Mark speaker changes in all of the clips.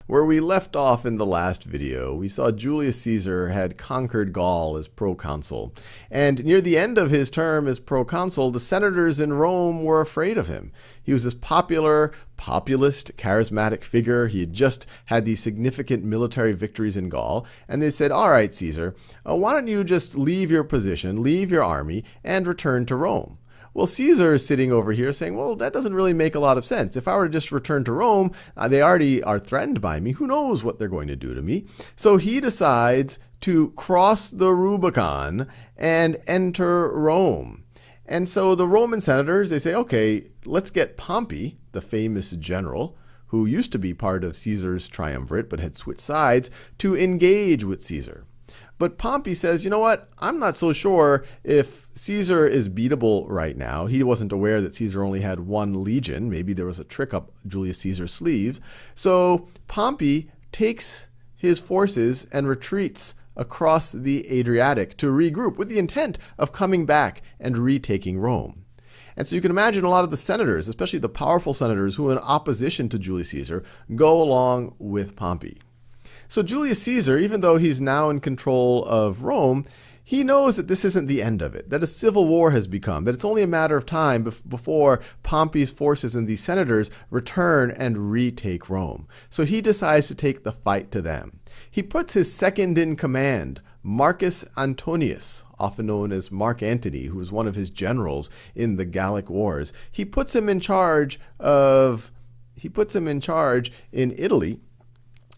Speaker 1: Where we left off in the last video, we saw Julius Caesar had conquered Gaul as proconsul. And near the end of his term as proconsul, the senators in Rome were afraid of him. He was this popular, populist, charismatic figure. He had just had these significant military victories in Gaul. And they said, all right, Caesar, why don't you just leave your position, leave your army, and return to Rome? Well, Caesar is sitting over here saying, well, that doesn't really make a lot of sense. If I were to just return to Rome, they already are threatened by me. Who knows what they're going to do to me? So he decides to cross the Rubicon and enter Rome. And so the Roman senators, they say, okay, let's get Pompey, the famous general, who used to be part of Caesar's triumvirate but had switched sides, to engage with Caesar. But Pompey says, you know what, I'm not so sure if Caesar is beatable right now. He wasn't aware that Caesar only had one legion. Maybe there was a trick up Julius Caesar's sleeves. So Pompey takes his forces and retreats across the Adriatic to regroup with the intent of coming back and retaking Rome. And so you can imagine a lot of the senators, especially the powerful senators who are in opposition to Julius Caesar, go along with Pompey. So Julius Caesar, even though he's now in control of Rome, he knows that this isn't the end of it, that a civil war has begun, that it's only a matter of time before Pompey's forces and these senators return and retake Rome. So he decides to take the fight to them. He puts his second in command, Marcus Antonius, often known as Mark Antony, who was one of his generals in the Gallic Wars. He puts him in charge in Italy,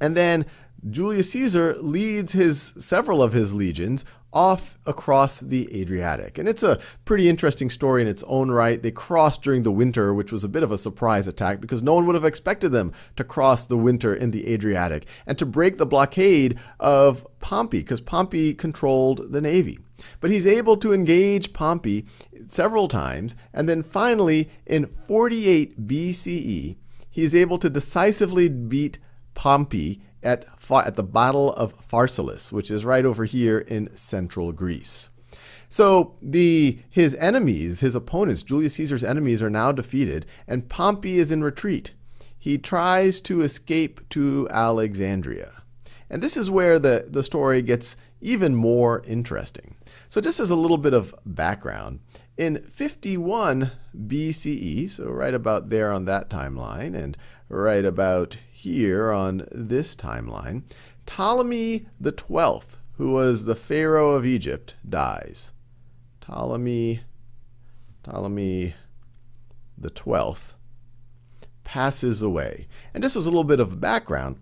Speaker 1: and then Julius Caesar leads several of his legions off across the Adriatic. And it's a pretty interesting story in its own right. They crossed during the winter, which was a bit of a surprise attack because no one would have expected them to cross the winter in the Adriatic and to break the blockade of Pompey, because Pompey controlled the navy. But he's able to engage Pompey several times, and then finally in 48 BCE, he's able to decisively beat Pompey at the Battle of Pharsalus, which is right over here in central Greece. So his enemies, his opponents, Julius Caesar's enemies, are now defeated, and Pompey is in retreat. He tries to escape to Alexandria. And this is where the story gets even more interesting. So just as a little bit of background, in 51 BCE, so right about there on that timeline, and right about here on this timeline, Ptolemy the 12th, who was the Pharaoh of Egypt, dies. Ptolemy the 12th passes away. And just as a little bit of background,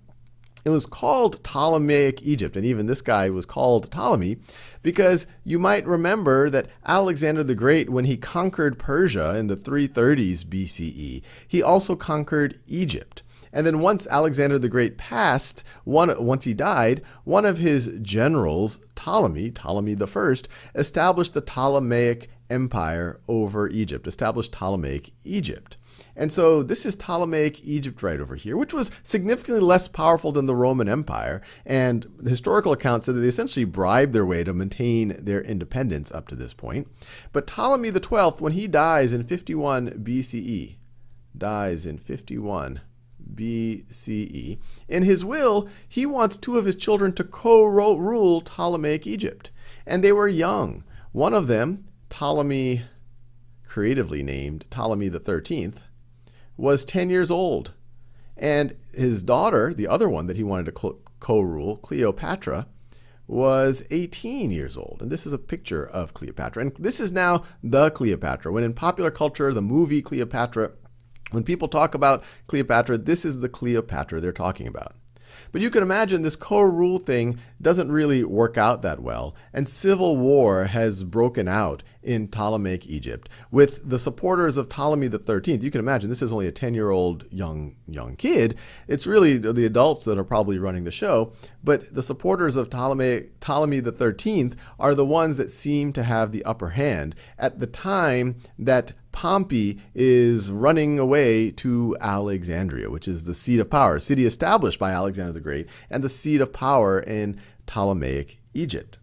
Speaker 1: it was called Ptolemaic Egypt, and even this guy was called Ptolemy because you might remember that Alexander the Great, when he conquered Persia in the 330s BCE, he also conquered Egypt. And then once Alexander the Great passed, once he died, one of his generals, Ptolemy I, established the Ptolemaic Empire over Egypt, established Ptolemaic Egypt. And so this is Ptolemaic Egypt right over here, which was significantly less powerful than the Roman Empire. And the historical accounts say that they essentially bribed their way to maintain their independence up to this point. But Ptolemy the 12th, when he dies in 51 BCE, in his will, he wants two of his children to co-rule Ptolemaic Egypt. And they were young. One of them, Ptolemy, creatively named Ptolemy the 13th, was 10 years old. And his daughter, the other one that he wanted to co-rule, Cleopatra, was 18 years old. And this is a picture of Cleopatra. And this is now the Cleopatra. When in popular culture, the movie Cleopatra, when people talk about Cleopatra, this is the Cleopatra they're talking about. But you can imagine this co-rule thing doesn't really work out that well, and civil war has broken out in Ptolemaic Egypt with the supporters of Ptolemy the 13th. You can imagine this is only a 10-year-old young kid. It's really the adults that are probably running the show, but the supporters of Ptolemy the 13th are the ones that seem to have the upper hand at the time that Pompey is running away to Alexandria, which is the seat of power, a city established by Alexander the Great, and the seat of power in Ptolemaic Egypt.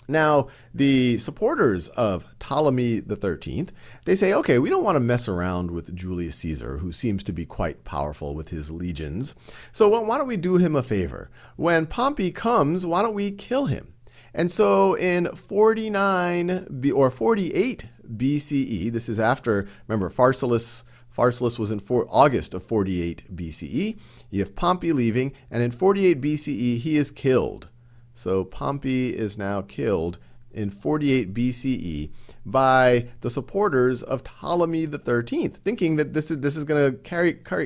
Speaker 1: Now, the supporters of Ptolemy the 13th, they say, okay, we don't want to mess around with Julius Caesar, who seems to be quite powerful with his legions. So why don't we do him a favor? When Pompey comes, why don't we kill him? And so in 49 or 48 BCE, this is after, remember, Pharsalus was in August of 48 BCE. You have Pompey leaving, and in 48 BCE, he is killed. So Pompey is now killed in 48 BCE by the supporters of Ptolemy the 13th, thinking that this is going to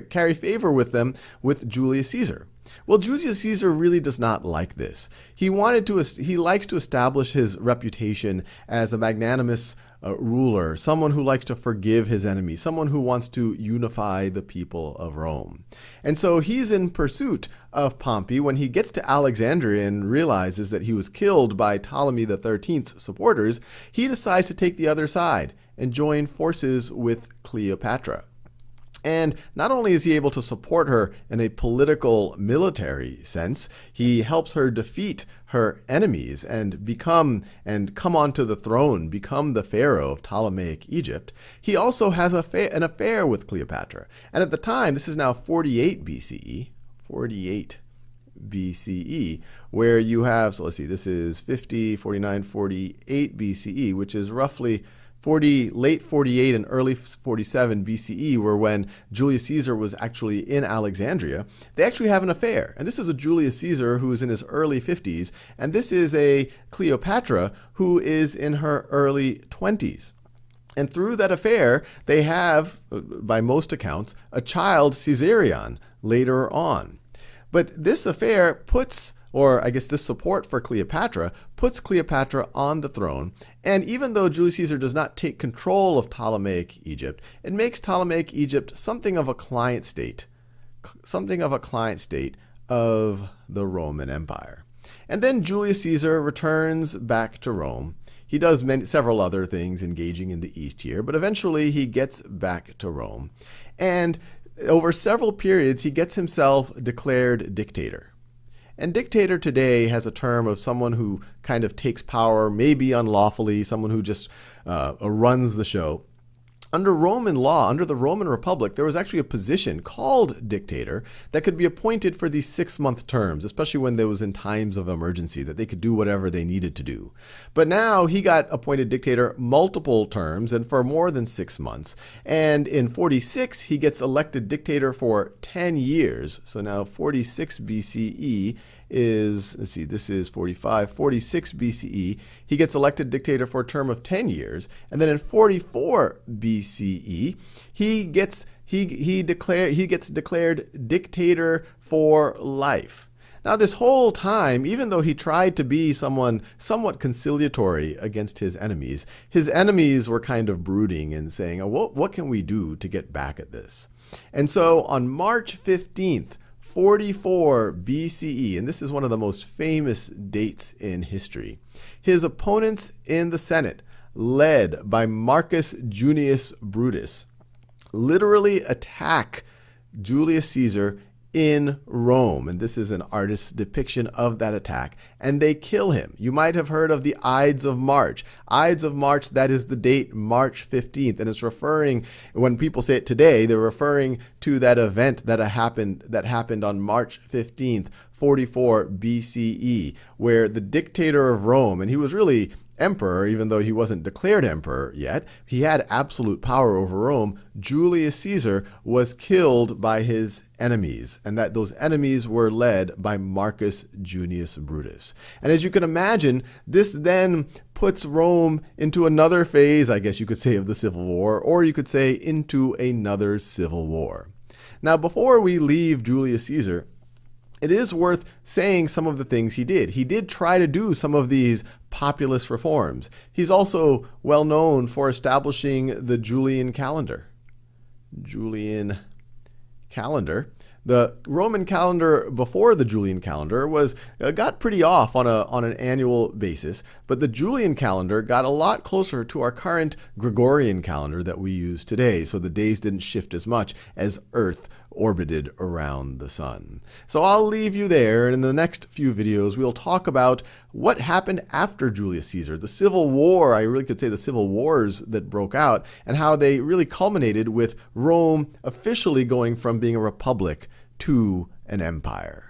Speaker 1: carry favor with them with Julius Caesar. Well, Julius Caesar really does not like this. He likes to establish his reputation as a magnanimous ruler, someone who likes to forgive his enemies, someone who wants to unify the people of Rome. And so he's in pursuit of Pompey. When he gets to Alexandria and realizes that he was killed by Ptolemy the 13th's supporters, he decides to take the other side and join forces with Cleopatra. And not only is he able to support her in a political, military sense, he helps her defeat her enemies and come onto the throne, become the pharaoh of Ptolemaic Egypt. He also has an affair with Cleopatra. And at the time, this is now 48 BCE, where you have, so let's see, this is 50, 49, 48 BCE, which is roughly late 48 and early 47 BCE were when Julius Caesar was actually in Alexandria. They actually have an affair. And this is a Julius Caesar who is in his early 50s. And this is a Cleopatra who is in her early 20s. And through that affair, they have, by most accounts, a child, Caesarion, later on. But this affair this support for Cleopatra puts Cleopatra on the throne. And even though Julius Caesar does not take control of Ptolemaic Egypt, it makes Ptolemaic Egypt something of a client state of the Roman Empire. And then Julius Caesar returns back to Rome. He does several other things engaging in the East here, but eventually he gets back to Rome. And over several periods, he gets himself declared dictator. And dictator today has a term of someone who kind of takes power, maybe unlawfully, someone who just runs the show. Under Roman law, under the Roman Republic, there was actually a position called dictator that could be appointed for these 6-month terms, especially when there was in times of emergency, that they could do whatever they needed to do. But now he got appointed dictator multiple terms and for more than 6 months. And in 46, he gets elected dictator for 10 years. So now 46 BCE is, let's see, this is 46 BCE. He gets elected dictator for a term of 10 years. And then in 44 BCE, he gets declared dictator for life. Now, this whole time, even though he tried to be someone somewhat conciliatory against his enemies were kind of brooding and saying, oh, what can we do to get back at this? And so on March 15th, 44 BCE, and this is one of the most famous dates in history, his opponents in the Senate, led by Marcus Junius Brutus, literally attack Julius Caesar in Rome. And this is an artist's depiction of that attack. And they kill him. You might have heard of the Ides of March. Ides of March, that is the date, March 15th. And it's referring, when people say it today, they're referring to that event that happened on March 15th, 44 BCE, where the dictator of Rome, and he was really emperor, even though he wasn't declared emperor yet, he had absolute power over Rome. Julius Caesar was killed by his enemies, and that those enemies were led by Marcus Junius Brutus. And as you can imagine, this then puts Rome into another phase, I guess you could say, of the Civil War, or you could say into another civil war. Now, before we leave Julius Caesar, it is worth saying some of the things he did. He did try to do some of these populist reforms. He's also well known for establishing the Julian calendar. The Roman calendar before the Julian calendar got pretty off on an annual basis, but the Julian calendar got a lot closer to our current Gregorian calendar that we use today, so the days didn't shift as much as Earth orbited around the sun. So I'll leave you there, and in the next few videos we'll talk about what happened after Julius Caesar, the civil war, I really could say the civil wars that broke out, and how they really culminated with Rome officially going from being a republic to an empire.